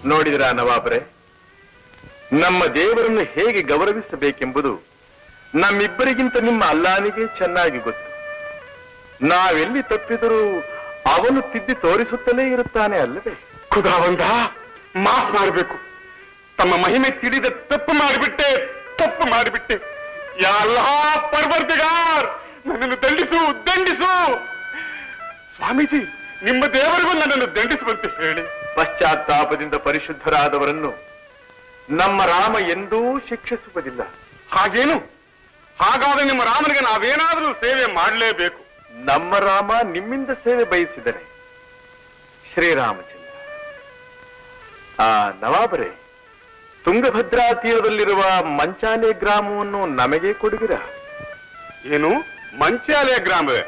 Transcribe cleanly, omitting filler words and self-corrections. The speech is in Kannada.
ನೋಡಿದ್ರ ನವಾಬರೇ, ನಮ್ಮ ದೇವರನ್ನು ಹೇಗೆ ಗೌರವಿಸಬೇಕೆಂಬುದು ನಮ್ಮಿಬ್ಬರಿಗಿಂತ ನಿಮ್ಮ ಅಲ್ಲಾನಿಗೆ ಚೆನ್ನಾಗಿ ಗೊತ್ತು. ನಾವೆಲ್ಲಿ ತಪ್ಪಿದರೂ ಅವನು ತಿದ್ದಿ ತೋರಿಸುತ್ತಲೇ ಇರುತ್ತಾನೆ ಅಲ್ಲವೇ? ಖುದಾವಂದ, ಮಾಫ್ ಮಾಡಬೇಕು. ತಮ್ಮ ಮಹಿಮೆ ತಿಳಿದ ತಪ್ಪು ಮಾಡಿಬಿಟ್ಟೆ. ಯಾ ಅಲ್ಲಾಹ್ ಪರ್ವರ್ದಿಗಾರ್, ನನ್ನನ್ನು ದಂಡಿಸು. ಸ್ವಾಮೀಜಿ, ನಿಮ್ಮ ದೇವರಿಗೂ ನನ್ನನ್ನು ದಂಡಿಸುವಂತೆ ಹೇಳಿ. ಪಶ್ಚಾತ್ತಾಪದಿಂದ ಪರಿಶುದ್ಧರಾದವರನ್ನು ನಮ್ಮ ರಾಮ ಎಂದೂ ಶಿಕ್ಷಿಸುವುದಿಲ್ಲ. ಹಾಗೇನು? ಹಾಗಾದ್ರೆ ನಿಮ್ಮ ರಾಮನಿಗೆ ನಾವೇನಾದರೂ ಸೇವೆ ಮಾಡಲೇಬೇಕು. ನಮ್ಮ ರಾಮ ನಿಮ್ಮಿಂದ ಸೇವೆ ಬಯಸಿದರೆ ಶ್ರೀರಾಮಚಂದ್ರ. ನವಾಬರೇ, ತುಂಗಭದ್ರಾ ತೀರದಲ್ಲಿರುವ ಮಂಚಾಲೆ ಗ್ರಾಮವನ್ನು ನಮಗೆ ಕೊಡುವಿರಾ? ಏನು ಮಂಚಾಲೆ ಗ್ರಾಮವೇ?